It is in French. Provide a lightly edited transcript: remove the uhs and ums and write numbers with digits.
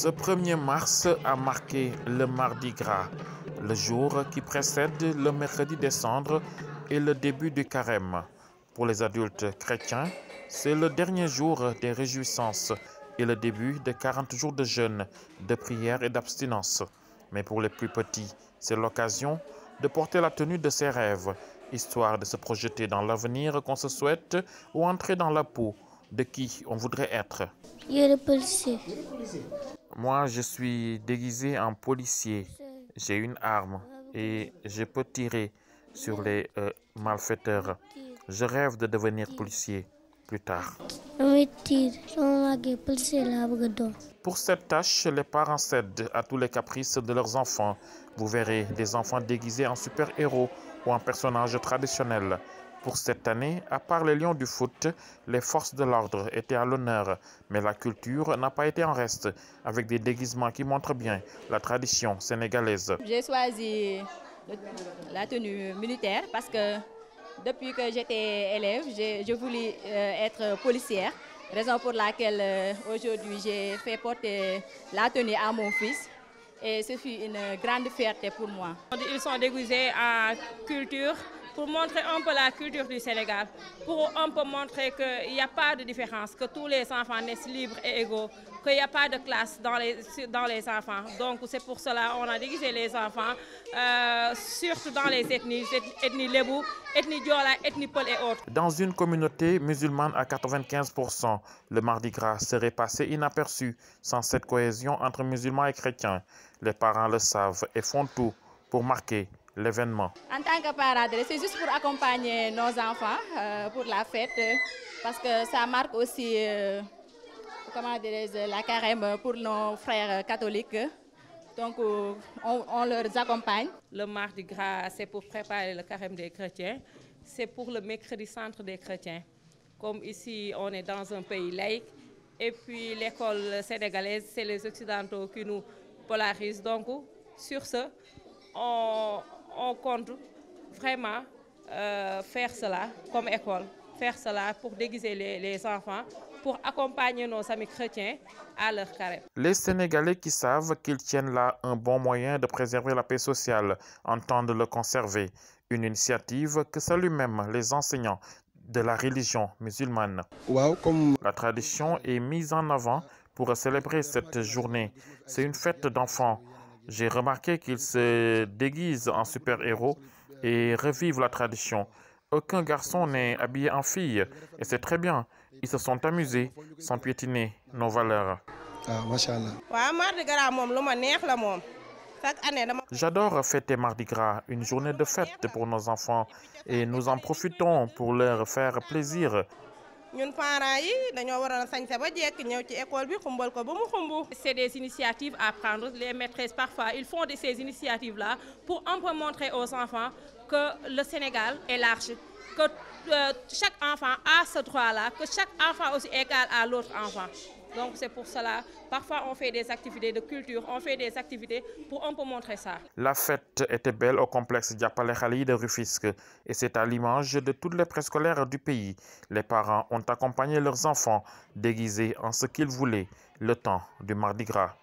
Ce 1er mars a marqué le Mardi Gras, le jour qui précède le mercredi des cendres et le début du carême. Pour les adultes chrétiens, c'est le dernier jour des réjouissances et le début de 40 jours de jeûne, de prière et d'abstinence. Mais pour les plus petits, c'est l'occasion de porter la tenue de ses rêves, histoire de se projeter dans l'avenir qu'on se souhaite ou entrer dans la peau de qui on voudrait être. Policier. Moi, je suis déguisé en policier. J'ai une arme et je peux tirer sur les malfaiteurs. Je rêve de devenir policier plus tard. Pour cette tâche, les parents cèdent à tous les caprices de leurs enfants. Vous verrez des enfants déguisés en super-héros ou en personnages traditionnels. Pour cette année, à part les lions du foot, les forces de l'ordre étaient à l'honneur, mais la culture n'a pas été en reste, avec des déguisements qui montrent bien la tradition sénégalaise. J'ai choisi la tenue militaire parce que depuis que j'étais élève, je voulais être policière, raison pour laquelle aujourd'hui j'ai fait porter la tenue à mon fils. Et ce fut une grande fierté pour moi. Ils sont déguisés en culture pour montrer un peu la culture du Sénégal, pour un peu montrer qu'il n'y a pas de différence, que tous les enfants naissent libres et égaux, qu'il n'y a pas de classe dans les enfants. Donc c'est pour cela qu'on a déguisé les enfants, surtout dans les ethnies Lébou, ethnie Diola, ethnie Peul et autres. Dans une communauté musulmane à 95%, le Mardi Gras serait passé inaperçu sans cette cohésion entre musulmans et chrétiens. Les parents le savent et font tout pour marquer l'événement. En tant que parent, c'est juste pour accompagner nos enfants pour la fête, parce que ça marque aussi la carême pour nos frères catholiques. Donc on leur accompagne. Le Mardi Gras, c'est pour préparer le carême des chrétiens. C'est pour le mercredi centre des chrétiens. Comme ici, on est dans un pays laïque. Et puis l'école sénégalaise, c'est les Occidentaux qui nous polarisent. Donc sur ce, on compte vraiment faire cela comme école, faire cela pour déguiser les enfants, pour accompagner nos amis chrétiens à leur carême. Les Sénégalais qui savent qu'ils tiennent là un bon moyen de préserver la paix sociale entendent le conserver, une initiative que saluent même les enseignants de la religion musulmane. La tradition est mise en avant pour célébrer cette journée. C'est une fête d'enfants. J'ai remarqué qu'ils se déguisent en super-héros et revivent la tradition. Aucun garçon n'est habillé en fille et c'est très bien. Ils se sont amusés sans piétiner nos valeurs. J'adore fêter Mardi Gras, une journée de fête pour nos enfants et nous en profitons pour leur faire plaisir. C'est des initiatives à prendre. Les maîtresses, parfois, ils font ces initiatives-là pour un peu montrer aux enfants que le Sénégal est large, que chaque enfant a ce droit-là, que chaque enfant aussi est égal à l'autre enfant. Donc c'est pour cela, parfois on fait des activités de culture, on fait des activités pour un peu montrer ça. La fête était belle au complexe Diapalé Khali de Rufisque et c'est à l'image de toutes les préscolaires du pays. Les parents ont accompagné leurs enfants déguisés en ce qu'ils voulaient le temps du Mardi Gras.